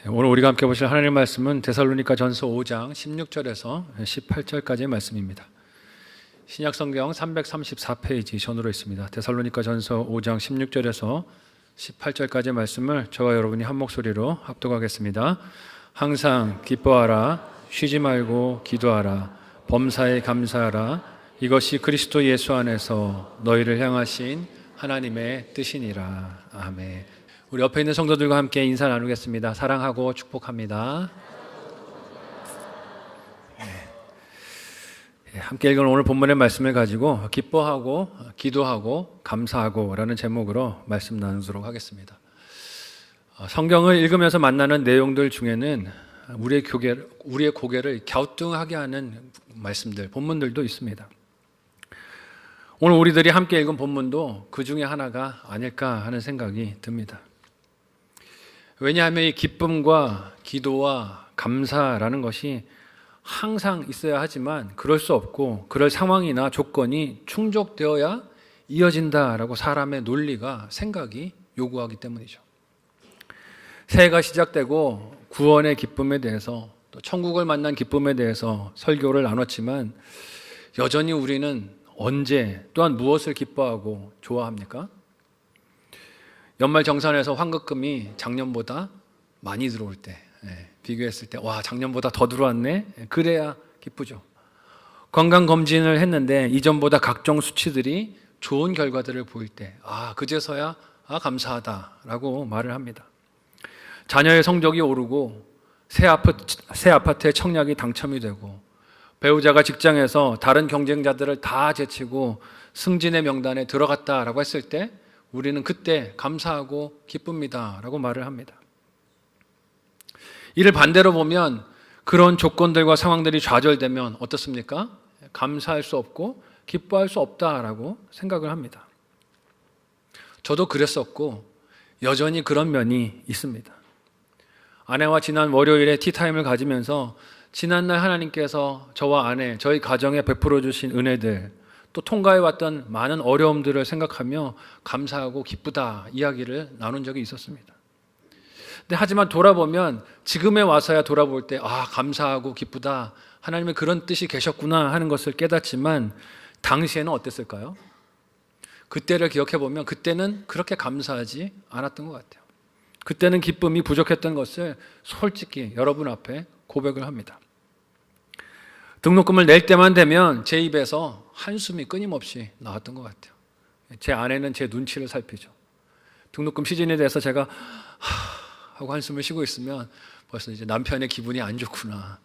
오늘 우리가 함께 보실 하나님의 말씀은 데살로니가전서 5장 16절에서 18절까지의 말씀입니다. 신약성경 334페이지 전으로 있습니다. 데살로니가전서 5장 16절에서 18절까지의 말씀을 저와 여러분이 한 목소리로 합독하겠습니다. 항상 기뻐하라, 쉬지 말고 기도하라, 범사에 감사하라. 이것이 그리스도 예수 안에서 너희를 향하신 하나님의 뜻이니라. 아멘. 우리 옆에 있는 성도들과 함께 인사 나누겠습니다. 사랑하고 축복합니다. 함께 읽은 오늘 본문의 말씀을 가지고 기뻐하고 기도하고 감사하고 라는 제목으로 말씀 나누도록 하겠습니다. 성경을 읽으면서 만나는 내용들 중에는 우리의 고개를 갸우뚱하게 하는 말씀들, 본문들도 있습니다. 오늘 우리들이 함께 읽은 본문도 그 중에 하나가 아닐까 하는 생각이 듭니다. 왜냐하면 이 기쁨과 기도와 감사라는 것이 항상 있어야 하지만 그럴 수 없고 그럴 상황이나 조건이 충족되어야 이어진다라고 사람의 논리가 생각이 요구하기 때문이죠. 새해가 시작되고 구원의 기쁨에 대해서 또 천국을 만난 기쁨에 대해서 설교를 나눴지만 여전히 우리는 언제 또한 무엇을 기뻐하고 좋아합니까? 연말정산에서 환급금이 작년보다 많이 들어올 때, 비교했을 때 와 작년보다 더 들어왔네? 그래야 기쁘죠. 건강검진을 했는데 이전보다 각종 수치들이 좋은 결과들을 보일 때 그제서야 감사하다라고 말을 합니다. 자녀의 성적이 오르고 새 아파트의 청약이 당첨이 되고 배우자가 직장에서 다른 경쟁자들을 다 제치고 승진의 명단에 들어갔다라고 했을 때 우리는 그때 감사하고 기쁩니다 라고 말을 합니다. 이를 반대로 보면 그런 조건들과 상황들이 좌절되면 어떻습니까? 감사할 수 없고 기뻐할 수 없다라고 생각을 합니다. 저도 그랬었고 여전히 그런 면이 있습니다. 아내와 지난 월요일에 티타임을 가지면서 지난날 하나님께서 저와 아내, 저희 가정에 베풀어 주신 은혜들, 또 통과해왔던 많은 어려움들을 생각하며 감사하고 기쁘다 이야기를 나눈 적이 있었습니다. 근데 하지만 돌아보면 지금에 와서야 돌아볼 때 감사하고 기쁘다, 하나님의 그런 뜻이 계셨구나 하는 것을 깨닫지만 당시에는 어땠을까요? 그때를 기억해 보면 그때는 그렇게 감사하지 않았던 것 같아요. 그때는 기쁨이 부족했던 것을 솔직히 여러분 앞에 고백을 합니다. 등록금을 낼 때만 되면 제 입에서 한숨이 끊임없이 나왔던 것 같아요. 제 아내는 제 눈치를 살피죠. 등록금 시즌에 대해서 제가 하고 한숨을 쉬고 있으면 벌써 이제 남편의 기분이 안 좋구나,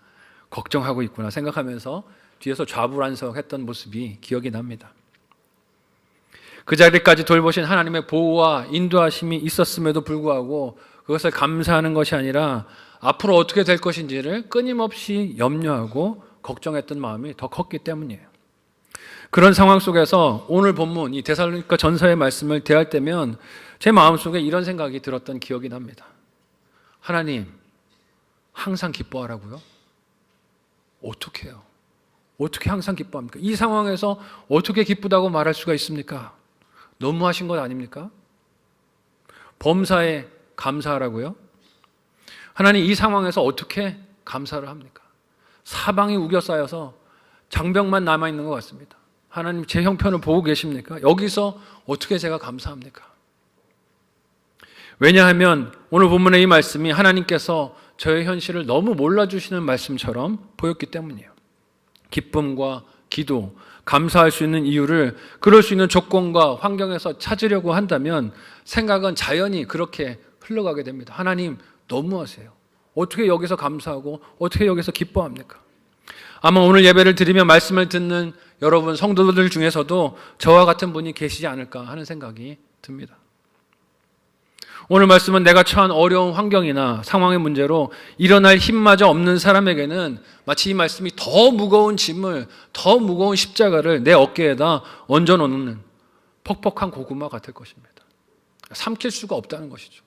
걱정하고 있구나 생각하면서 뒤에서 좌불안석했던 모습이 기억이 납니다. 그 자리까지 돌보신 하나님의 보호와 인도하심이 있었음에도 불구하고 그것을 감사하는 것이 아니라 앞으로 어떻게 될 것인지를 끊임없이 염려하고 걱정했던 마음이 더 컸기 때문이에요. 그런 상황 속에서 오늘 본문 이 데살로니가 전서의 말씀을 대할 때면 제 마음속에 이런 생각이 들었던 기억이 납니다. 하나님, 항상 기뻐하라고요? 어떻게 해요? 어떻게 항상 기뻐합니까? 이 상황에서 어떻게 기쁘다고 말할 수가 있습니까? 너무하신 것 아닙니까? 범사에 감사하라고요? 하나님, 이 상황에서 어떻게 감사를 합니까? 사방이 우겨싸여서 장벽만 남아있는 것 같습니다. 하나님, 제 형편을 보고 계십니까? 여기서 어떻게 제가 감사합니까? 왜냐하면 오늘 본문의 이 말씀이 하나님께서 저의 현실을 너무 몰라주시는 말씀처럼 보였기 때문이에요. 기쁨과 기도, 감사할 수 있는 이유를 그럴 수 있는 조건과 환경에서 찾으려고 한다면 생각은 자연히 그렇게 흘러가게 됩니다. 하나님, 너무하세요. 어떻게 여기서 감사하고 어떻게 여기서 기뻐합니까? 아마 오늘 예배를 드리며 말씀을 듣는 여러분 성도들 중에서도 저와 같은 분이 계시지 않을까 하는 생각이 듭니다. 오늘 말씀은 내가 처한 어려운 환경이나 상황의 문제로 일어날 힘마저 없는 사람에게는 마치 이 말씀이 더 무거운 짐을, 더 무거운 십자가를 내 어깨에다 얹어놓는 퍽퍽한 고구마 같을 것입니다. 삼킬 수가 없다는 것이죠.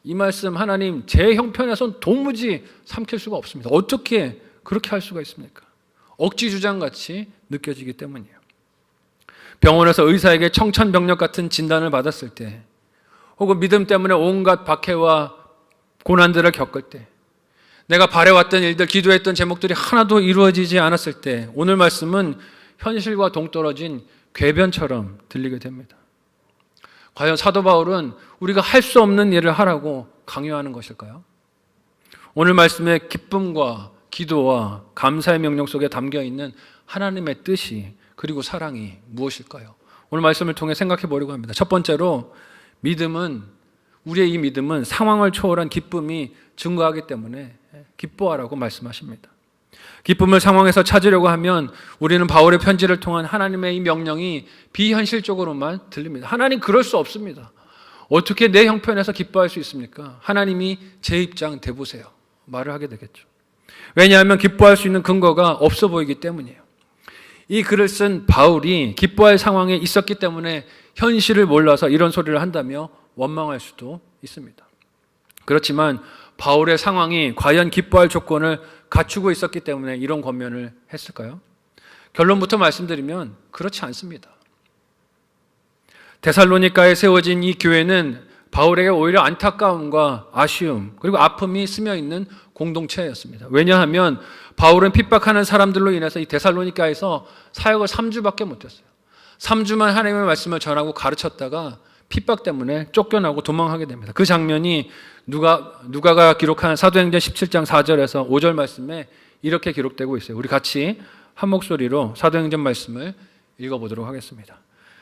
이 말씀, 하나님, 제 형편에선 도무지 삼킬 수가 없습니다. 어떻게 그렇게 할 수가 있습니까? 억지주장같이 느껴지기 때문이에요. 병원에서 의사에게 청천벽력 같은 진단을 받았을 때, 혹은 믿음 때문에 온갖 박해와 고난들을 겪을 때, 내가 바래왔던 일들, 기도했던 제목들이 하나도 이루어지지 않았을 때 오늘 말씀은 현실과 동떨어진 궤변처럼 들리게 됩니다. 과연 사도 바울은 우리가 할 수 없는 일을 하라고 강요하는 것일까요? 오늘 말씀의 기쁨과 기도와 감사의 명령 속에 담겨 있는 하나님의 뜻이 그리고 사랑이 무엇일까요? 오늘 말씀을 통해 생각해 보려고 합니다. 첫 번째로 우리의 이 믿음은 상황을 초월한 기쁨이 증거하기 때문에 기뻐하라고 말씀하십니다. 기쁨을 상황에서 찾으려고 하면 우리는 바울의 편지를 통한 하나님의 이 명령이 비현실적으로만 들립니다. 하나님 그럴 수 없습니다. 어떻게 내 형편에서 기뻐할 수 있습니까? 하나님이 제 입장 대보세요. 말을 하게 되겠죠. 왜냐하면 기뻐할 수 있는 근거가 없어 보이기 때문이에요. 이 글을 쓴 바울이 기뻐할 상황에 있었기 때문에 현실을 몰라서 이런 소리를 한다며 원망할 수도 있습니다. 그렇지만 바울의 상황이 과연 기뻐할 조건을 갖추고 있었기 때문에 이런 권면을 했을까요? 결론부터 말씀드리면 그렇지 않습니다. 데살로니가에 세워진 이 교회는 바울에게 오히려 안타까움과 아쉬움 그리고 아픔이 스며 있는 공동체였습니다. 왜냐하면 바울은 핍박하는 사람들로 인해서 이 데살로니가에서 사역을 3주밖에 못했어요. 3주만 하나님의 말씀을 전하고 가르쳤다가 핍박 때문에 쫓겨나고 도망하게 됩니다. 그 장면이 누가가 기록한 사도행전 17장 4절에서 5절 말씀에 이렇게 기록되고 있어요. 우리 같이 한 목소리로 사도행전 말씀을 읽어보도록 하겠습니다.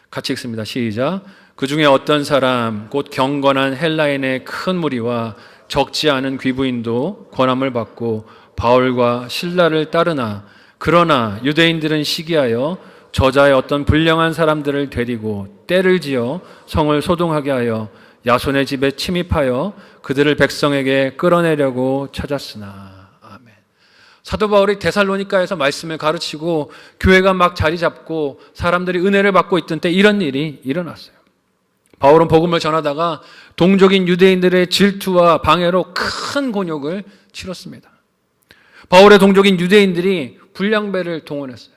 같이 읽습니다. 시작. 그 중에 어떤 사람 곧 경건한 헬라인의 큰 무리와 적지 않은 귀부인도 권함을 받고 바울과 실라를 따르나 그러나 유대인들은 시기하여 저자의 어떤 불량한 사람들을 데리고 때를 지어 성을 소동하게 하여 야손의 집에 침입하여 그들을 백성에게 끌어내려고 찾았으나. 아멘. 사도 바울이 데살로니가에서 말씀을 가르치고 교회가 막 자리 잡고 사람들이 은혜를 받고 있던 때 이런 일이 일어났어요. 바울은 복음을 전하다가 동족인 유대인들의 질투와 방해로 큰 곤욕을 치렀습니다. 바울의 동족인 유대인들이 불량배를 동원했어요.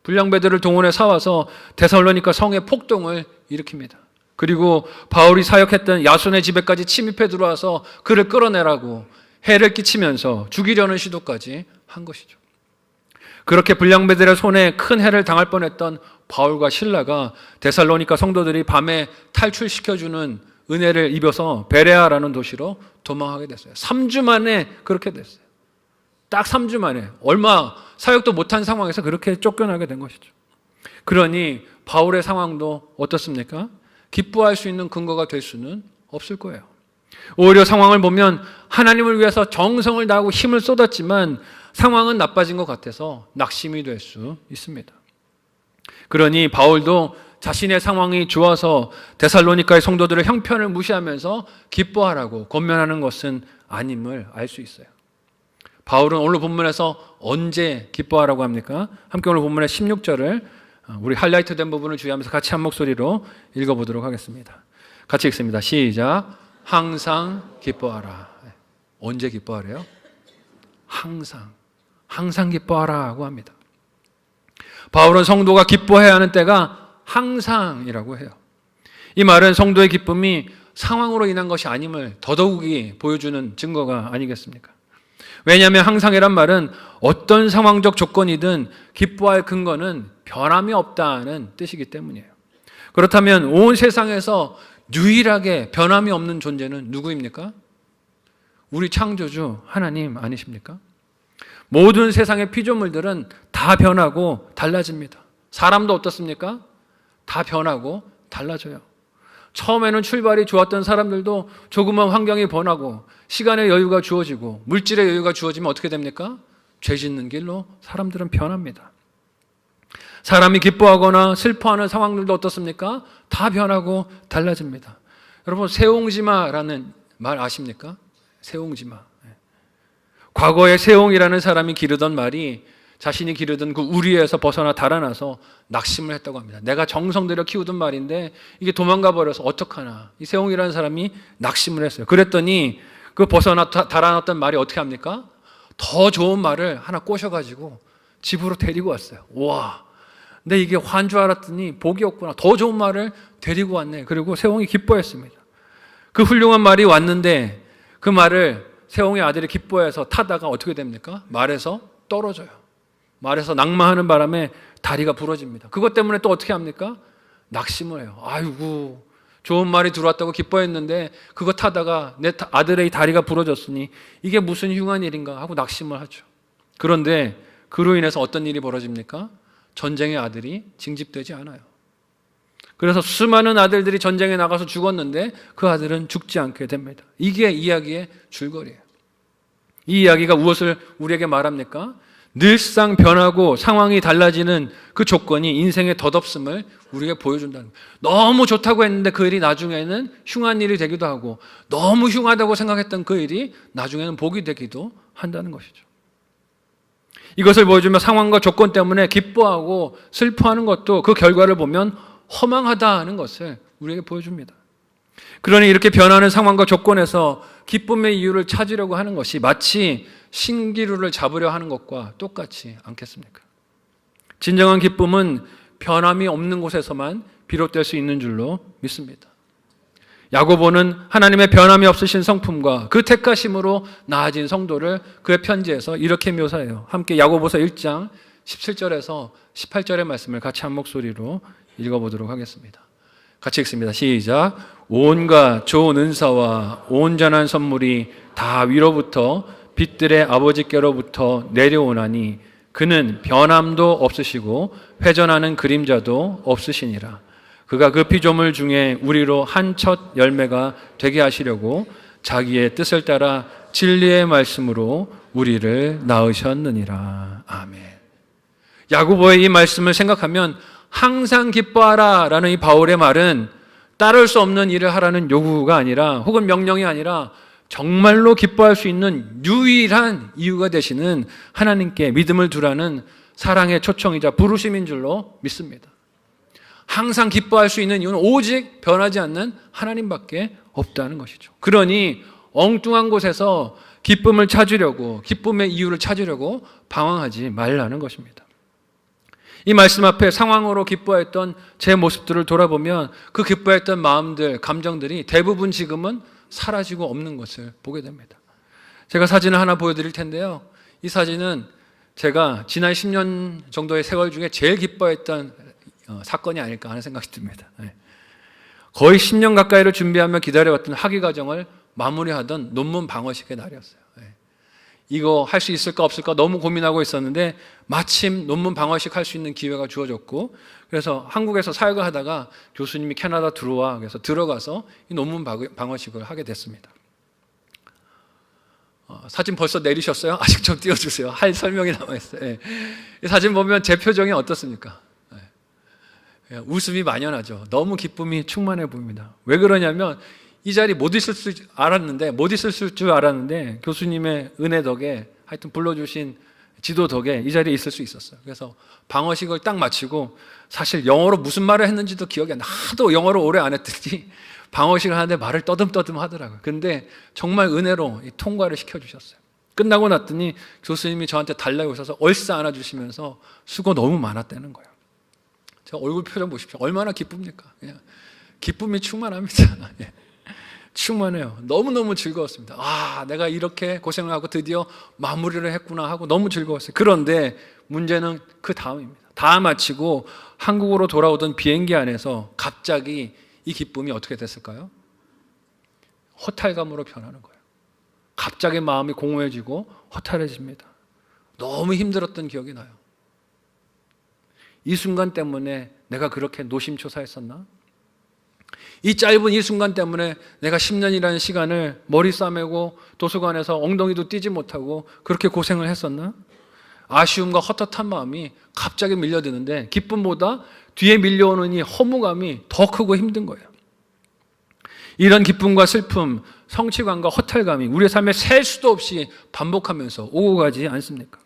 불량배들을 동원해 사와서 데살로니가 성에 폭동을 일으킵니다. 그리고 바울이 사역했던 야손의 집에까지 침입해 들어와서 그를 끌어내라고 해를 끼치면서 죽이려는 시도까지 한 것이죠. 그렇게 불량배들의 손에 큰 해를 당할 뻔했던 바울과 실라가 데살로니가 성도들이 밤에 탈출시켜주는 은혜를 입어서 베레아라는 도시로 도망하게 됐어요. 3주 만에 그렇게 됐어요. 딱 3주 만에 얼마 사역도 못한 상황에서 그렇게 쫓겨나게 된 것이죠. 그러니 바울의 상황도 어떻습니까? 기뻐할 수 있는 근거가 될 수는 없을 거예요. 오히려 상황을 보면 하나님을 위해서 정성을 다하고 힘을 쏟았지만 상황은 나빠진 것 같아서 낙심이 될 수 있습니다. 그러니 바울도 자신의 상황이 좋아서 데살로니가의 성도들의 형편을 무시하면서 기뻐하라고 권면하는 것은 아님을 알 수 있어요. 바울은 오늘 본문에서 언제 기뻐하라고 합니까? 함께 오늘 본문의 16절을 우리 하이라이트 된 부분을 주의하면서 같이 한 목소리로 읽어보도록 하겠습니다. 같이 읽습니다. 시작. 항상 기뻐하라. 언제 기뻐하래요? 항상 기뻐하라고 합니다. 바울은 성도가 기뻐해야 하는 때가 항상이라고 해요. 이 말은 성도의 기쁨이 상황으로 인한 것이 아님을 더더욱이 보여주는 증거가 아니겠습니까? 왜냐하면 항상이란 말은 어떤 상황적 조건이든 기뻐할 근거는 변함이 없다는 뜻이기 때문이에요. 그렇다면 온 세상에서 유일하게 변함이 없는 존재는 누구입니까? 우리 창조주 하나님 아니십니까? 모든 세상의 피조물들은 다 변하고 달라집니다. 사람도 어떻습니까? 다 변하고 달라져요. 처음에는 출발이 좋았던 사람들도 조금만 환경이 변하고 시간의 여유가 주어지고 물질의 여유가 주어지면 어떻게 됩니까? 죄 짓는 길로 사람들은 변합니다. 사람이 기뻐하거나 슬퍼하는 상황들도 어떻습니까? 다 변하고 달라집니다. 여러분, 세옹지마라는 말 아십니까? 세옹지마. 과거에 세옹이라는 사람이 기르던 말이 자신이 기르던 그 우리에서 벗어나 달아나서 낙심을 했다고 합니다. 내가 정성 들여 키우던 말인데 이게 도망가 버려서 어떡하나. 이 세옹이라는 사람이 낙심을 했어요. 그랬더니 그 벗어나 달아났던 말이 어떻게 합니까? 더 좋은 말을 하나 꼬셔가지고 집으로 데리고 왔어요. 와, 근데 이게 환 줄 알았더니 복이었구나. 더 좋은 말을 데리고 왔네. 그리고 세옹이 기뻐했습니다. 그 훌륭한 말이 왔는데 그 말을 세옹의 아들이 기뻐해서 타다가 어떻게 됩니까? 말에서 떨어져요. 말에서 낙마하는 바람에 다리가 부러집니다. 그것 때문에 또 어떻게 합니까? 낙심을 해요. 아이고, 좋은 말이 들어왔다고 기뻐했는데 그거 타다가 내 아들의 다리가 부러졌으니 이게 무슨 흉한 일인가 하고 낙심을 하죠. 그런데 그로 인해서 어떤 일이 벌어집니까? 전쟁의 아들이 징집되지 않아요. 그래서 수많은 아들들이 전쟁에 나가서 죽었는데 그 아들은 죽지 않게 됩니다. 이게 이야기의 줄거리예요. 이 이야기가 무엇을 우리에게 말합니까? 늘상 변하고 상황이 달라지는 그 조건이 인생의 덧없음을 우리에게 보여준다는 거예요. 너무 좋다고 했는데 그 일이 나중에는 흉한 일이 되기도 하고, 너무 흉하다고 생각했던 그 일이 나중에는 복이 되기도 한다는 것이죠. 이것을 보여주며 상황과 조건 때문에 기뻐하고 슬퍼하는 것도 그 결과를 보면 허망하다는 것을 우리에게 보여줍니다. 그러니 이렇게 변하는 상황과 조건에서 기쁨의 이유를 찾으려고 하는 것이 마치 신기루를 잡으려 하는 것과 똑같지 않겠습니까? 진정한 기쁨은 변함이 없는 곳에서만 비롯될 수 있는 줄로 믿습니다. 야고보는 하나님의 변함이 없으신 성품과 그 택하심으로 나아진 성도를 그의 편지에서 이렇게 묘사해요. 함께 야고보서 1장 17절에서 18절의 말씀을 같이 한 목소리로 읽어보도록 하겠습니다. 같이 읽습니다. 시작. 온갖 좋은 은사와 온전한 선물이 다 위로부터 빛들의 아버지께로부터 내려오나니 그는 변함도 없으시고 회전하는 그림자도 없으시니라. 그가 그 피조물 중에 우리로 한 첫 열매가 되게 하시려고 자기의 뜻을 따라 진리의 말씀으로 우리를 낳으셨느니라. 아멘. 야고보의 이 말씀을 생각하면 항상 기뻐하라 라는 이 바울의 말은 따를 수 없는 일을 하라는 요구가 아니라, 혹은 명령이 아니라 정말로 기뻐할 수 있는 유일한 이유가 되시는 하나님께 믿음을 두라는 사랑의 초청이자 부르심인 줄로 믿습니다. 항상 기뻐할 수 있는 이유는 오직 변하지 않는 하나님밖에 없다는 것이죠. 그러니 엉뚱한 곳에서 기쁨을 찾으려고, 기쁨의 이유를 찾으려고 방황하지 말라는 것입니다. 이 말씀 앞에 상황으로 기뻐했던 제 모습들을 돌아보면 그 기뻐했던 마음들, 감정들이 대부분 지금은 사라지고 없는 것을 보게 됩니다. 제가 사진을 하나 보여드릴 텐데요. 이 사진은 제가 지난 10년 정도의 세월 중에 제일 기뻐했던 사건이 아닐까 하는 생각이 듭니다. 거의 10년 가까이를 준비하며 기다려왔던 학위 과정을 마무리하던 논문 방어식의 날이었어요. 이거 할 수 있을까 없을까 너무 고민하고 있었는데 마침 논문 방어식 할 수 있는 기회가 주어졌고, 그래서 한국에서 사역을 하다가 교수님이 캐나다 들어와, 그래서 들어가서 이 논문 방어식을 하게 됐습니다. 사진 벌써 내리셨어요? 아직 좀 띄워주세요. 할 설명이 남아있어요. 이 사진 보면 제 표정이 어떻습니까? 웃음이 만연하죠. 너무 기쁨이 충만해 보입니다. 왜 그러냐면 이 자리 못 있을 줄 알았는데 교수님의 은혜 덕에, 하여튼 불러주신 지도 덕에 이 자리에 있을 수 있었어요. 그래서 방어식을 딱 마치고, 사실 영어로 무슨 말을 했는지도 기억이 안 나. 하도 영어를 오래 안 했더니 방어식을 하는데 말을 떠듬떠듬 하더라고요. 근데 정말 은혜로 통과를 시켜주셨어요. 끝나고 났더니 교수님이 저한테 달라고 오셔서 얼싸 안아주시면서 수고 너무 많았다는 거예요. 저 얼굴 표정 보십시오. 얼마나 기쁩니까? 그냥 기쁨이 충만합니다. 충만해요. 너무너무 즐거웠습니다. 아, 내가 이렇게 고생을 하고 드디어 마무리를 했구나 하고 너무 즐거웠어요. 그런데 문제는 그 다음입니다. 다 마치고 한국으로 돌아오던 비행기 안에서 갑자기 이 기쁨이 어떻게 됐을까요? 허탈감으로 변하는 거예요. 갑자기 마음이 공허해지고 허탈해집니다. 너무 힘들었던 기억이 나요. 이 순간 때문에 내가 그렇게 노심초사했었나? 이 짧은 이 순간 때문에 내가 10년이라는 시간을 머리 싸매고 도서관에서 엉덩이도 띄지 못하고 그렇게 고생을 했었나? 아쉬움과 헛헛한 마음이 갑자기 밀려드는데 기쁨보다 뒤에 밀려오는 이 허무감이 더 크고 힘든 거예요. 이런 기쁨과 슬픔, 성취감과 허탈감이 우리의 삶에 셀 수도 없이 반복하면서 오고 가지 않습니까?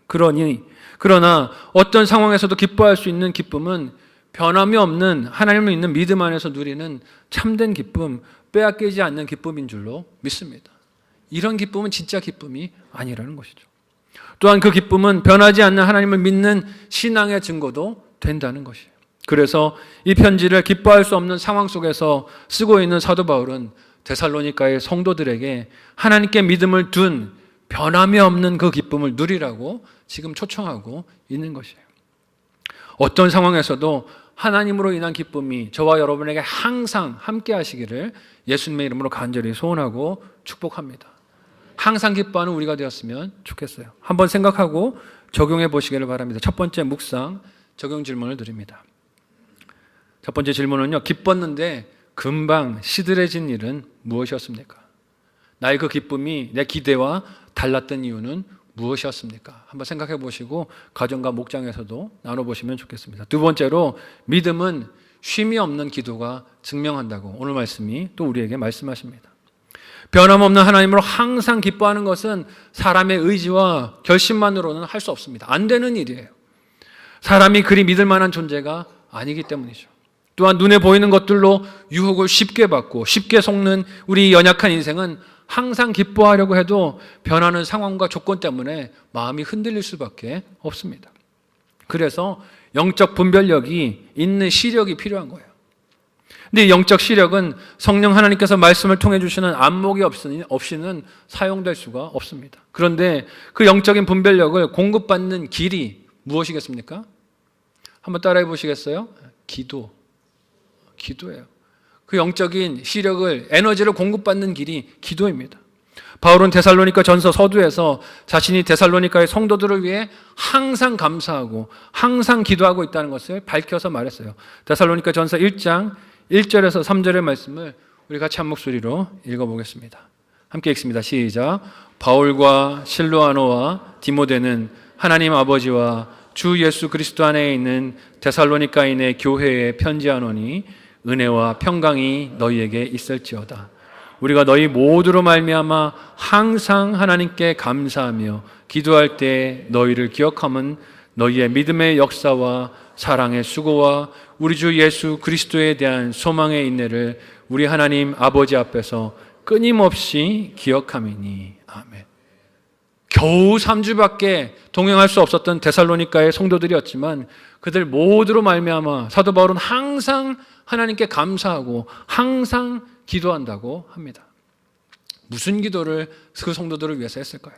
그러나 어떤 상황에서도 기뻐할 수 있는 기쁨은 변함이 없는 하나님을 믿는 믿음 안에서 누리는 참된 기쁨, 빼앗기지 않는 기쁨인 줄로 믿습니다. 이런 기쁨은 진짜 기쁨이 아니라는 것이죠. 또한 그 기쁨은 변하지 않는 하나님을 믿는 신앙의 증거도 된다는 것이에요. 그래서 이 편지를 기뻐할 수 없는 상황 속에서 쓰고 있는 사도 바울은 데살로니가의 성도들에게 하나님께 믿음을 둔 변함이 없는 그 기쁨을 누리라고 지금 초청하고 있는 것이에요. 어떤 상황에서도 하나님으로 인한 기쁨이 저와 여러분에게 항상 함께 하시기를 예수님의 이름으로 간절히 소원하고 축복합니다. 항상 기뻐하는 우리가 되었으면 좋겠어요. 한번 생각하고 적용해 보시기를 바랍니다. 첫 번째 묵상 적용 질문을 드립니다. 첫 번째 질문은요, 기뻤는데 금방 시들해진 일은 무엇이었습니까? 나의 그 기쁨이 내 기대와 달랐던 이유는 무엇이었습니까? 한번 생각해 보시고 가정과 목장에서도 나눠보시면 좋겠습니다. 두 번째로, 믿음은 쉼이 없는 기도가 증명한다고 오늘 말씀이 또 우리에게 말씀하십니다. 변함없는 하나님으로 항상 기뻐하는 것은 사람의 의지와 결심만으로는 할 수 없습니다. 안 되는 일이에요. 사람이 그리 믿을 만한 존재가 아니기 때문이죠. 또한 눈에 보이는 것들로 유혹을 쉽게 받고 쉽게 속는 우리 연약한 인생은 항상 기뻐하려고 해도 변하는 상황과 조건 때문에 마음이 흔들릴 수밖에 없습니다. 그래서 영적 분별력이 있는 시력이 필요한 거예요. 근데 이 영적 시력은 성령 하나님께서 말씀을 통해 주시는 안목이 없이는 사용될 수가 없습니다. 그런데 그 영적인 분별력을 공급받는 길이 무엇이겠습니까? 한번 따라해 보시겠어요? 기도예요. 그 영적인 시력을, 에너지를 공급받는 길이 기도입니다. 바울은 데살로니가 전서 서두에서 자신이 데살로니가의 성도들을 위해 항상 감사하고 항상 기도하고 있다는 것을 밝혀서 말했어요. 데살로니가 전서 1장 1절에서 3절의 말씀을 우리 같이 한 목소리로 읽어보겠습니다. 함께 읽습니다. 시작. 바울과 실로아노와 디모데는 하나님 아버지와 주 예수 그리스도 안에 있는 데살로니가인의 교회에 편지하노니 은혜와 평강이 너희에게 있을지어다. 우리가 너희 모두로 말미암아 항상 하나님께 감사하며 기도할 때 너희를 기억함은 너희의 믿음의 역사와 사랑의 수고와 우리 주 예수 그리스도에 대한 소망의 인내를 우리 하나님 아버지 앞에서 끊임없이 기억함이니. 아멘. 겨우 3주밖에 동행할 수 없었던 데살로니가의 성도들이었지만 그들 모두로 말미암아 사도 바울은 항상 하나님께 감사하고 항상 기도한다고 합니다. 무슨 기도를 그 성도들을 위해서 했을까요?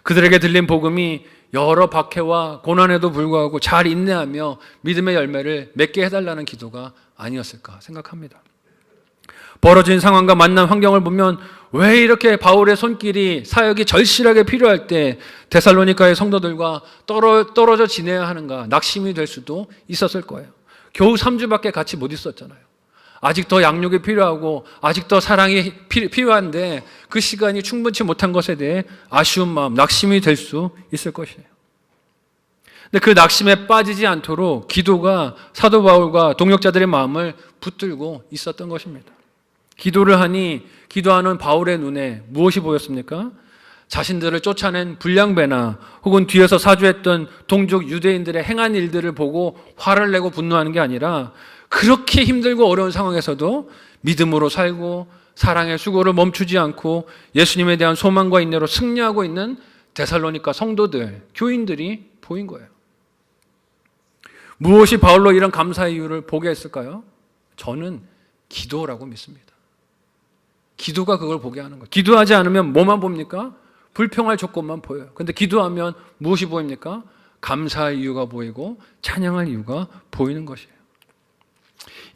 그들에게 들린 복음이 여러 박해와 고난에도 불구하고 잘 인내하며 믿음의 열매를 맺게 해달라는 기도가 아니었을까 생각합니다. 벌어진 상황과 만난 환경을 보면 왜 이렇게 바울의 손길이, 사역이 절실하게 필요할 때 데살로니가의 성도들과 떨어져 지내야 하는가 낙심이 될 수도 있었을 거예요. 겨우 3주밖에 같이 못 있었잖아요. 아직 더 양육이 필요하고 아직 더 사랑이 필요한데 그 시간이 충분치 못한 것에 대해 아쉬운 마음, 낙심이 될 수 있을 것이에요. 근데 그 낙심에 빠지지 않도록 기도가 사도 바울과 동역자들의 마음을 붙들고 있었던 것입니다. 기도를 하니 기도하는 바울의 눈에 무엇이 보였습니까? 자신들을 쫓아낸 불량배나 혹은 뒤에서 사주했던 동족 유대인들의 행한 일들을 보고 화를 내고 분노하는 게 아니라 그렇게 힘들고 어려운 상황에서도 믿음으로 살고 사랑의 수고를 멈추지 않고 예수님에 대한 소망과 인내로 승리하고 있는 데살로니가 성도들, 교인들이 보인 거예요. 무엇이 바울로 이런 감사의 이유를 보게 했을까요? 저는 기도라고 믿습니다. 기도가 그걸 보게 하는 거예요. 기도하지 않으면 뭐만 봅니까? 불평할 조건만 보여요. 근데 기도하면 무엇이 보입니까? 감사할 이유가 보이고 찬양할 이유가 보이는 것이에요.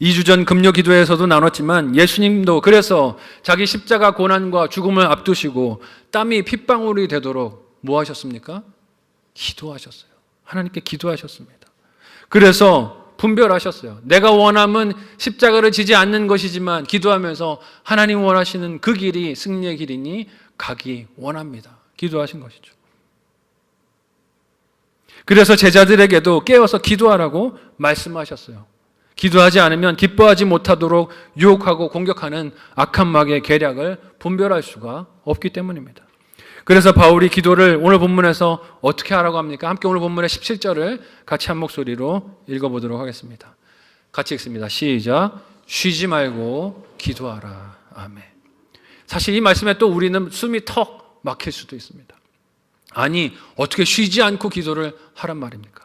2주 전 금요 기도에서도 나눴지만 예수님도 그래서 자기 십자가 고난과 죽음을 앞두시고 땀이 핏방울이 되도록 뭐 하셨습니까? 기도하셨어요. 하나님께 기도하셨습니다. 그래서 분별하셨어요. 내가 원함은 십자가를 지지 않는 것이지만 기도하면서 하나님 원하시는 그 길이 승리의 길이니 가기 원합니다. 기도하신 것이죠. 그래서 제자들에게도 깨어서 기도하라고 말씀하셨어요. 기도하지 않으면 기뻐하지 못하도록 유혹하고 공격하는 악한 마귀의 계략을 분별할 수가 없기 때문입니다. 그래서 바울이 기도를 오늘 본문에서 어떻게 하라고 합니까? 함께 오늘 본문의 17절을 같이 한 목소리로 읽어보도록 하겠습니다. 같이 읽습니다. 시작. 쉬지 말고 기도하라. 아멘. 사실 이 말씀에 또 우리는 숨이 턱 막힐 수도 있습니다. 아니, 어떻게 쉬지 않고 기도를 하란 말입니까?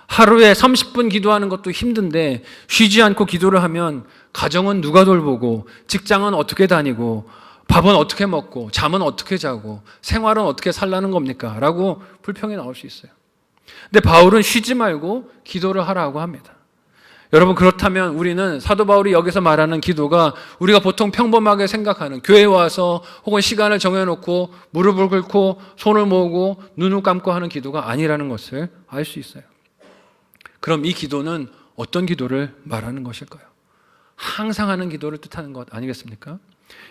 하루에 30분 기도하는 것도 힘든데 쉬지 않고 기도를 하면 가정은 누가 돌보고 직장은 어떻게 다니고 밥은 어떻게 먹고 잠은 어떻게 자고 생활은 어떻게 살라는 겁니까? 라고 불평이 나올 수 있어요. 근데 바울은 쉬지 말고 기도를 하라고 합니다. 여러분, 그렇다면 우리는 사도 바울이 여기서 말하는 기도가 우리가 보통 평범하게 생각하는 교회에 와서 혹은 시간을 정해놓고 무릎을 꿇고 손을 모으고 눈을 감고 하는 기도가 아니라는 것을 알 수 있어요. 그럼 이 기도는 어떤 기도를 말하는 것일까요? 항상 하는 기도를 뜻하는 것 아니겠습니까?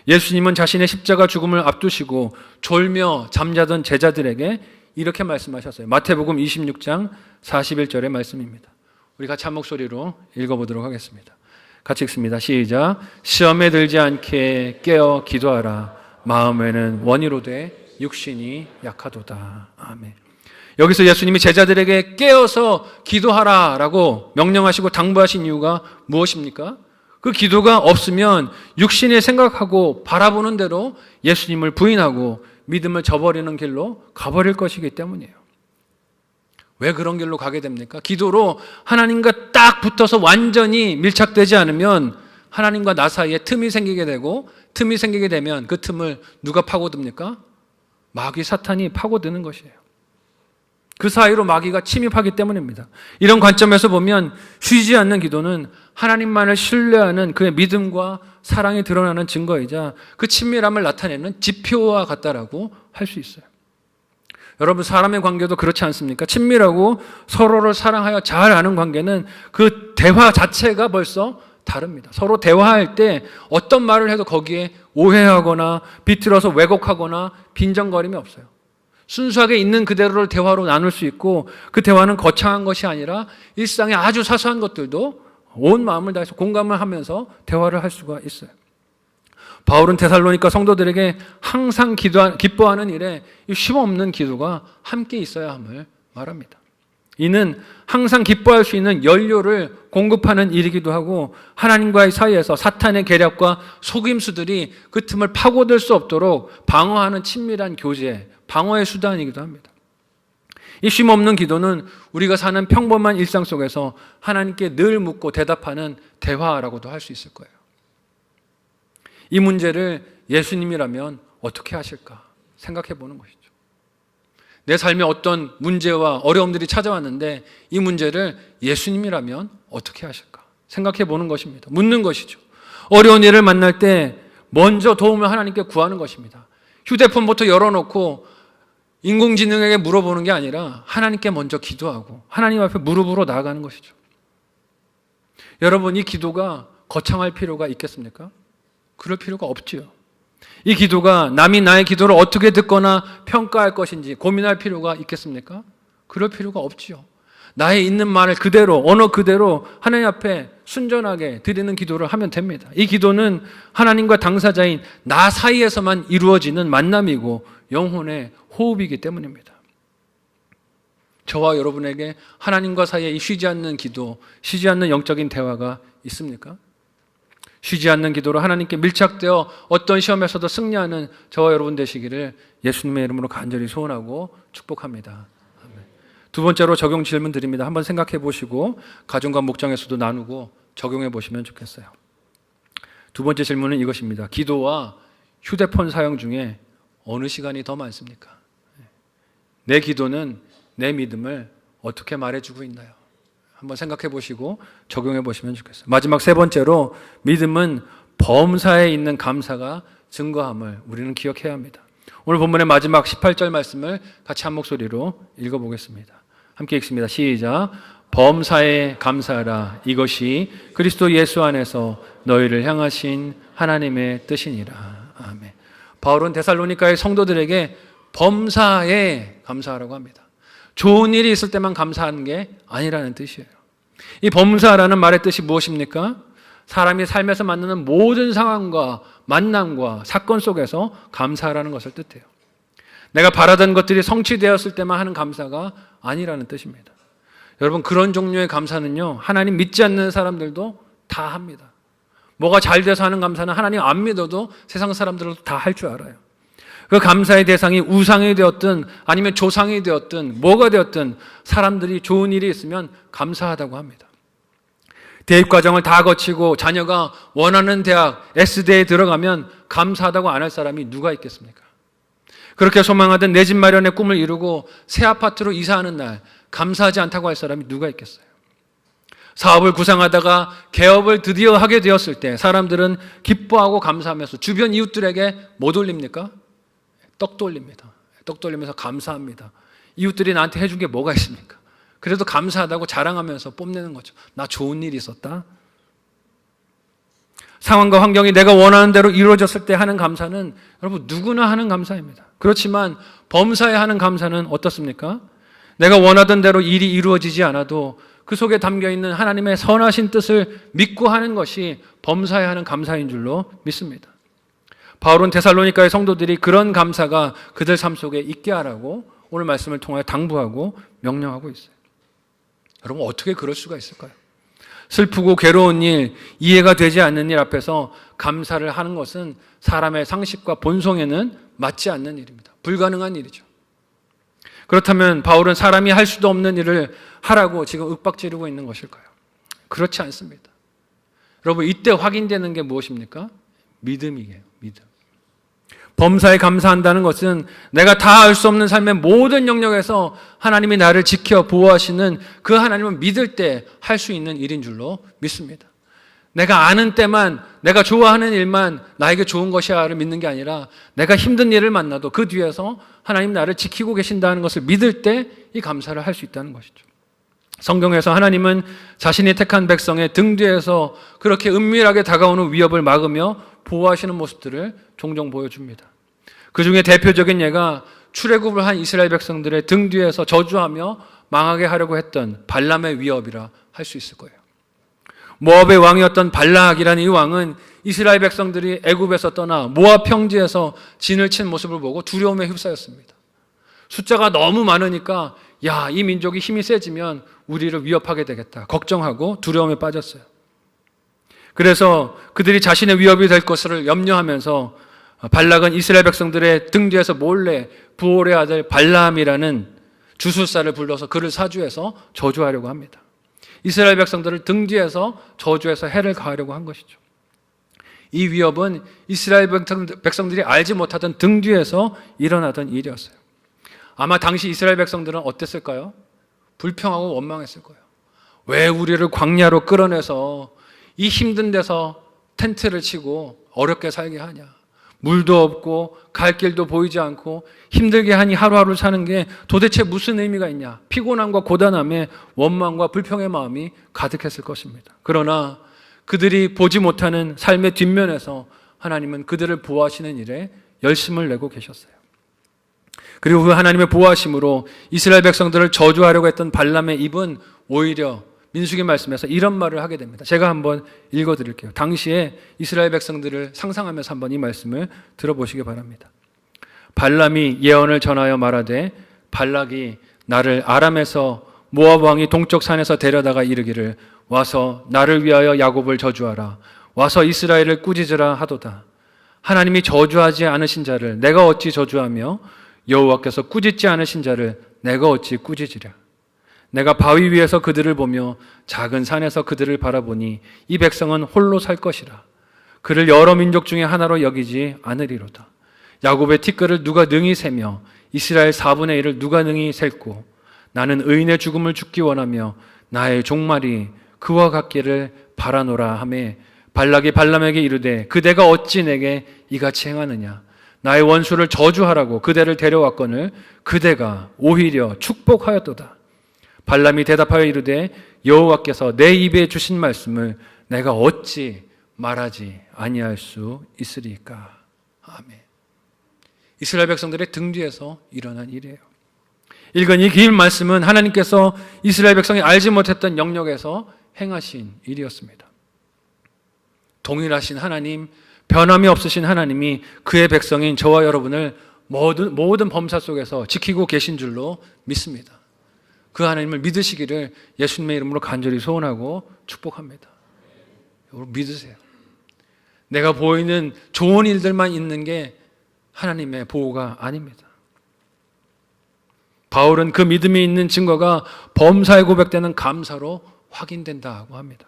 예수님은 자신의 십자가 죽음을 앞두시고 졸며 잠자던 제자들에게 이렇게 말씀하셨어요. 마태복음 26장 41절의 말씀입니다. 우리 같이 한 목소리로 읽어보도록 하겠습니다. 같이 읽습니다. 시작. 시험에 들지 않게 깨어 기도하라. 마음에는 원이로되 육신이 약하도다. 아멘. 여기서 예수님이 제자들에게 깨어서 기도하라라고 명령하시고 당부하신 이유가 무엇입니까? 그 기도가 없으면 육신이 생각하고 바라보는 대로 예수님을 부인하고 믿음을 저버리는 길로 가버릴 것이기 때문이에요. 왜 그런 길로 가게 됩니까? 기도로 하나님과 딱 붙어서 완전히 밀착되지 않으면 하나님과 나 사이에 틈이 생기게 되고, 틈이 생기게 되면 그 틈을 누가 파고듭니까? 마귀 사탄이 파고드는 것이에요. 그 사이로 마귀가 침입하기 때문입니다. 이런 관점에서 보면 쉬지 않는 기도는 하나님만을 신뢰하는 그의 믿음과 사랑이 드러나는 증거이자 그 친밀함을 나타내는 지표와 같다라고 할 수 있어요. 여러분, 사람의 관계도 그렇지 않습니까? 친밀하고 서로를 사랑하여 잘 아는 관계는 그 대화 자체가 벌써 다릅니다. 서로 대화할 때 어떤 말을 해도 거기에 오해하거나 비틀어서 왜곡하거나 빈정거림이 없어요. 순수하게 있는 그대로를 대화로 나눌 수 있고, 그 대화는 거창한 것이 아니라 일상의 아주 사소한 것들도 온 마음을 다해서 공감을 하면서 대화를 할 수가 있어요. 바울은 데살로니가 성도들에게 항상 기뻐하는 일에 쉼없는 기도가 함께 있어야 함을 말합니다. 이는 항상 기뻐할 수 있는 연료를 공급하는 일이기도 하고, 하나님과의 사이에서 사탄의 계략과 속임수들이 그 틈을 파고들 수 없도록 방어하는 친밀한 교제, 방어의 수단이기도 합니다. 이 쉼없는 기도는 우리가 사는 평범한 일상 속에서 하나님께 늘 묻고 대답하는 대화라고도 할 수 있을 거예요. 이 문제를 예수님이라면 어떻게 하실까 생각해 보는 것이죠. 내 삶에 어떤 문제와 어려움들이 찾아왔는데 이 문제를 예수님이라면 어떻게 하실까 생각해 보는 것입니다. 묻는 것이죠. 어려운 일을 만날 때 먼저 도움을 하나님께 구하는 것입니다. 휴대폰부터 열어놓고 인공지능에게 물어보는 게 아니라 하나님께 먼저 기도하고 하나님 앞에 무릎으로 나아가는 것이죠. 여러분, 이 기도가 거창할 필요가 있겠습니까? 그럴 필요가 없지요. 이 기도가 남이 나의 기도를 어떻게 듣거나 평가할 것인지 고민할 필요가 있겠습니까? 그럴 필요가 없지요. 나의 있는 말을 그대로, 언어 그대로 하나님 앞에 순전하게 드리는 기도를 하면 됩니다. 이 기도는 하나님과 당사자인 나 사이에서만 이루어지는 만남이고 영혼의 호흡이기 때문입니다. 저와 여러분에게 하나님과 사이에 이 쉬지 않는 기도, 쉬지 않는 영적인 대화가 있습니까? 쉬지 않는 기도로 하나님께 밀착되어 어떤 시험에서도 승리하는 저와 여러분 되시기를 예수님의 이름으로 간절히 소원하고 축복합니다. 두 번째로 적용 질문 드립니다. 한번 생각해 보시고 가정과 목장에서도 나누고 적용해 보시면 좋겠어요. 두 번째 질문은 이것입니다. 기도와 휴대폰 사용 중에 어느 시간이 더 많습니까? 내 기도는 내 믿음을 어떻게 말해주고 있나요? 한번 생각해 보시고 적용해 보시면 좋겠어요. 마지막 세 번째로 믿음은 범사에 있는 감사가 증거함을 우리는 기억해야 합니다. 오늘 본문의 마지막 18절 말씀을 같이 한 목소리로 읽어보겠습니다. 함께 읽습니다. 시작. 범사에 감사하라. 이것이 그리스도 예수 안에서 너희를 향하신 하나님의 뜻이니라. 아멘. 바울은 데살로니가의 성도들에게 범사에 감사하라고 합니다. 좋은 일이 있을 때만 감사하는 게 아니라는 뜻이에요. 이 범사라는 말의 뜻이 무엇입니까? 사람이 삶에서 만나는 모든 상황과 만남과 사건 속에서 감사하라는 것을 뜻해요. 내가 바라던 것들이 성취되었을 때만 하는 감사가 아니라는 뜻입니다. 여러분, 그런 종류의 감사는요, 하나님 믿지 않는 사람들도 다 합니다. 뭐가 잘 돼서 하는 감사는 하나님 안 믿어도 세상 사람들도 다 할 줄 알아요. 그 감사의 대상이 우상이 되었든 아니면 조상이 되었든 뭐가 되었든 사람들이 좋은 일이 있으면 감사하다고 합니다. 대입 과정을 다 거치고 자녀가 원하는 대학 S대에 들어가면 감사하다고 안 할 사람이 누가 있겠습니까? 그렇게 소망하던 내 집 마련의 꿈을 이루고 새 아파트로 이사하는 날 감사하지 않다고 할 사람이 누가 있겠어요? 사업을 구상하다가 개업을 드디어 하게 되었을 때 사람들은 기뻐하고 감사하면서 주변 이웃들에게 뭐 돌립니까? 떡 돌립니다. 떡 돌리면서 감사합니다. 이웃들이 나한테 해준 게 뭐가 있습니까? 그래도 감사하다고 자랑하면서 뽐내는 거죠. 나 좋은 일이 있었다. 상황과 환경이 내가 원하는 대로 이루어졌을 때 하는 감사는 여러분 누구나 하는 감사입니다. 그렇지만 범사에 하는 감사는 어떻습니까? 내가 원하던 대로 일이 이루어지지 않아도 그 속에 담겨있는 하나님의 선하신 뜻을 믿고 하는 것이 범사에 하는 감사인 줄로 믿습니다. 바울은 데살로니가의 성도들이 그런 감사가 그들 삶 속에 있게 하라고 오늘 말씀을 통하여 당부하고 명령하고 있어요. 여러분 어떻게 그럴 수가 있을까요? 슬프고 괴로운 일, 이해가 되지 않는 일 앞에서 감사를 하는 것은 사람의 상식과 본성에는 맞지 않는 일입니다. 불가능한 일이죠. 그렇다면 바울은 사람이 할 수도 없는 일을 하라고 지금 윽박지르고 있는 것일까요? 그렇지 않습니다. 여러분 이때 확인되는 게 무엇입니까? 믿음이에요. 믿음. 범사에 감사한다는 것은 내가 다 알 수 없는 삶의 모든 영역에서 하나님이 나를 지켜 보호하시는 그 하나님을 믿을 때 할 수 있는 일인 줄로 믿습니다. 내가 아는 때만 내가 좋아하는 일만 나에게 좋은 것이야를 믿는 게 아니라 내가 힘든 일을 만나도 그 뒤에서 하나님 나를 지키고 계신다는 것을 믿을 때 이 감사를 할 수 있다는 것이죠. 성경에서 하나님은 자신이 택한 백성의 등 뒤에서 그렇게 은밀하게 다가오는 위협을 막으며 보호하시는 모습들을 종종 보여줍니다. 그 중에 대표적인 예가 출애굽을 한 이스라엘 백성들의 등 뒤에서 저주하며 망하게 하려고 했던 발람의 위협이라 할 수 있을 거예요. 모압의 왕이었던 발락이라는 이 왕은 이스라엘 백성들이 애굽에서 떠나 모압 평지에서 진을 친 모습을 보고 두려움에 휩싸였습니다. 숫자가 너무 많으니까 이 민족이 힘이 세지면 우리를 위협하게 되겠다 걱정하고 두려움에 빠졌어요. 그래서 그들이 자신의 위협이 될 것을 염려하면서 발락은 이스라엘 백성들의 등 뒤에서 몰래 부올의 아들 발람이라는 주술사를 불러서 그를 사주해서 저주하려고 합니다. 이스라엘 백성들을 등 뒤에서 저주해서 해를 가하려고 한 것이죠. 이 위협은 이스라엘 백성들이 알지 못하던 등 뒤에서 일어나던 일이었어요. 아마 당시 이스라엘 백성들은 어땠을까요? 불평하고 원망했을 거예요. 왜 우리를 광야로 끌어내서 이 힘든 데서 텐트를 치고 어렵게 살게 하냐. 물도 없고 갈 길도 보이지 않고 힘들게 하니 하루하루 사는 게 도대체 무슨 의미가 있냐. 피곤함과 고단함에 원망과 불평의 마음이 가득했을 것입니다. 그러나 그들이 보지 못하는 삶의 뒷면에서 하나님은 그들을 보호하시는 일에 열심을 내고 계셨어요. 그리고 그 하나님의 보호하심으로 이스라엘 백성들을 저주하려고 했던 발람의 입은 오히려 민수기 말씀에서 이런 말을 하게 됩니다. 제가 한번 읽어드릴게요. 당시에 이스라엘 백성들을 상상하면서 한번 이 말씀을 들어보시기 바랍니다. 발람이 예언을 전하여 말하되 발락이 나를 아람에서 모압 왕이 동쪽 산에서 데려다가 이르기를 와서 나를 위하여 야곱을 저주하라. 와서 이스라엘을 꾸짖으라 하도다. 하나님이 저주하지 않으신 자를 내가 어찌 저주하며 여호와께서 꾸짖지 않으신 자를 내가 어찌 꾸짖으랴. 내가 바위 위에서 그들을 보며 작은 산에서 그들을 바라보니 이 백성은 홀로 살 것이라. 그를 여러 민족 중에 하나로 여기지 않으리로다. 야곱의 티끌을 누가 능히 세며 이스라엘 4분의 1을 누가 능히 셀고 나는 의인의 죽음을 죽기 원하며 나의 종말이 그와 같기를 바라노라 하매 발락이 발람에게 이르되 그대가 어찌 내게 이같이 행하느냐. 나의 원수를 저주하라고 그대를 데려왔거늘 그대가 오히려 축복하였도다. 발람이 대답하여 이르되 여호와께서 내 입에 주신 말씀을 내가 어찌 말하지 아니할 수 있으리까. 아멘. 이스라엘 백성들의 등 뒤에서 일어난 일이에요. 읽은 이 긴 말씀은 하나님께서 이스라엘 백성이 알지 못했던 영역에서 행하신 일이었습니다. 동일하신 하나님, 변함이 없으신 하나님이 그의 백성인 저와 여러분을 모든 범사 속에서 지키고 계신 줄로 믿습니다. 그 하나님을 믿으시기를 예수님의 이름으로 간절히 소원하고 축복합니다. 여러분 믿으세요. 내가 보이는 좋은 일들만 있는 게 하나님의 보호가 아닙니다. 바울은 그 믿음이 있는 증거가 범사에 고백되는 감사로 확인된다고 합니다.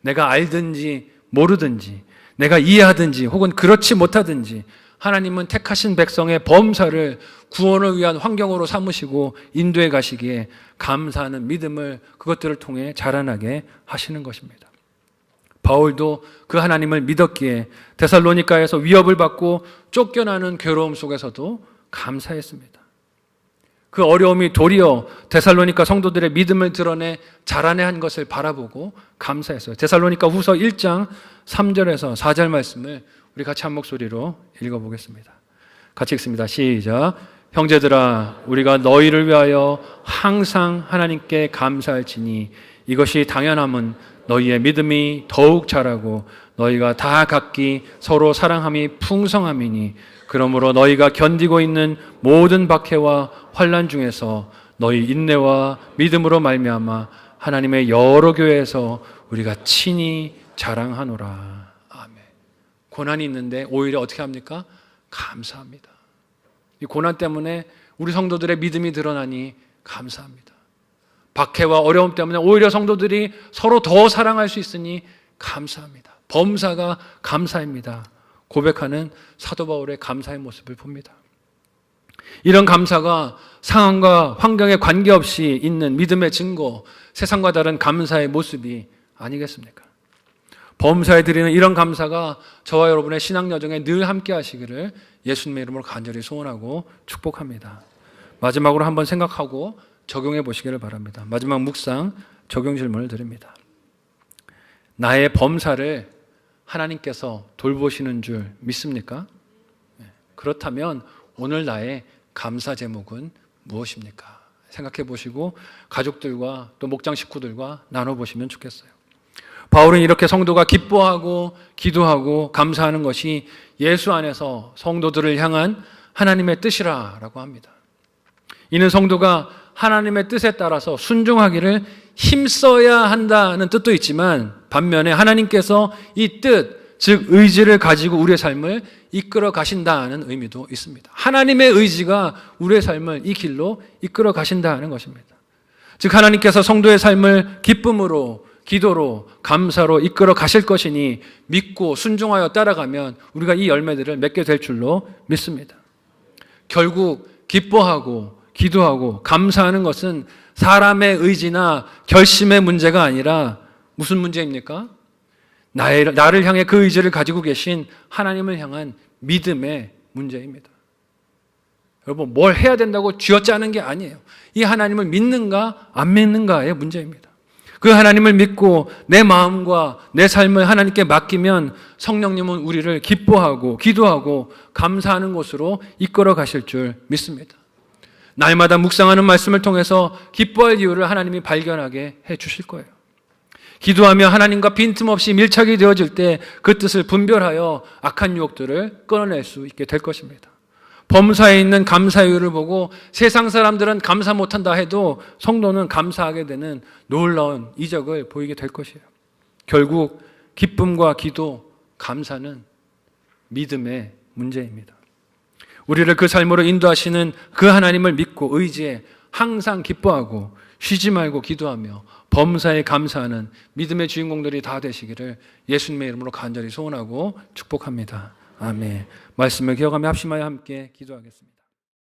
내가 알든지 모르든지, 내가 이해하든지 혹은 그렇지 못하든지 하나님은 택하신 백성의 범사를 구원을 위한 환경으로 삼으시고 인도해 가시기에 감사하는 믿음을 그것들을 통해 자라나게 하시는 것입니다. 바울도 그 하나님을 믿었기에 데살로니가에서 위협을 받고 쫓겨나는 괴로움 속에서도 감사했습니다. 그 어려움이 도리어 데살로니가 성도들의 믿음을 드러내 자라내 한 것을 바라보고 감사했어요. 데살로니가 후서 1장 3절에서 4절 말씀을 우리 같이 한 목소리로 읽어보겠습니다. 같이 읽습니다. 시작. 형제들아, 우리가 너희를 위하여 항상 하나님께 감사할지니 이것이 당연함은 너희의 믿음이 더욱 자라고 너희가 다 각기 서로 사랑함이 풍성함이니 그러므로 너희가 견디고 있는 모든 박해와 환난 중에서 너희 인내와 믿음으로 말미암아 하나님의 여러 교회에서 우리가 친히 자랑하노라. 아멘. 고난이 있는데 오히려 어떻게 합니까? 감사합니다. 이 고난 때문에 우리 성도들의 믿음이 드러나니 감사합니다. 박해와 어려움 때문에 오히려 성도들이 서로 더 사랑할 수 있으니 감사합니다. 범사가 감사입니다. 고백하는 사도 바울의 감사의 모습을 봅니다. 이런 감사가 상황과 환경에 관계없이 있는 믿음의 증거, 세상과 다른 감사의 모습이 아니겠습니까? 범사에 드리는 이런 감사가 저와 여러분의 신앙 여정에 늘 함께 하시기를 예수님의 이름으로 간절히 소원하고 축복합니다. 마지막으로 한번 생각하고 적용해 보시기를 바랍니다. 마지막 묵상 적용 질문을 드립니다. 나의 범사를 하나님께서 돌보시는 줄 믿습니까? 그렇다면 오늘 나의 감사 제목은 무엇입니까? 생각해 보시고 가족들과 또 목장 식구들과 나눠보시면 좋겠어요. 바울은 이렇게 성도가 기뻐하고 기도하고 감사하는 것이 예수 안에서 성도들을 향한 하나님의 뜻이라고 합니다. 이는 성도가 하나님의 뜻에 따라서 순종하기를 힘써야 한다는 뜻도 있지만 반면에 하나님께서 이 뜻, 즉 의지를 가지고 우리의 삶을 이끌어 가신다는 의미도 있습니다. 하나님의 의지가 우리의 삶을 이 길로 이끌어 가신다는 것입니다. 즉 하나님께서 성도의 삶을 기쁨으로, 기도로, 감사로 이끌어 가실 것이니 믿고 순종하여 따라가면 우리가 이 열매들을 맺게 될 줄로 믿습니다. 결국 기뻐하고 기도하고 감사하는 것은 사람의 의지나 결심의 문제가 아니라 무슨 문제입니까? 나를 향해 그 의지를 가지고 계신 하나님을 향한 믿음의 문제입니다. 여러분, 뭘 해야 된다고 쥐어짜는 게 아니에요. 이 하나님을 믿는가 안 믿는가의 문제입니다. 그 하나님을 믿고 내 마음과 내 삶을 하나님께 맡기면 성령님은 우리를 기뻐하고 기도하고 감사하는 곳으로 이끌어 가실 줄 믿습니다. 날마다 묵상하는 말씀을 통해서 기뻐할 이유를 하나님이 발견하게 해 주실 거예요. 기도하며 하나님과 빈틈없이 밀착이 되어질 때 그 뜻을 분별하여 악한 유혹들을 끊어낼 수 있게 될 것입니다. 범사에 있는 감사 이유를 보고 세상 사람들은 감사 못한다 해도 성도는 감사하게 되는 놀라운 이적을 보이게 될 것이에요. 결국 기쁨과 기도, 감사는 믿음의 문제입니다. 우리를 그 삶으로 인도하시는 그 하나님을 믿고 의지해 항상 기뻐하고 쉬지 말고 기도하며 범사에 감사하는 믿음의 주인공들이 다 되시기를 예수님의 이름으로 간절히 소원하고 축복합니다. 아멘. 말씀을 기억하며 합심하여 함께 기도하겠습니다.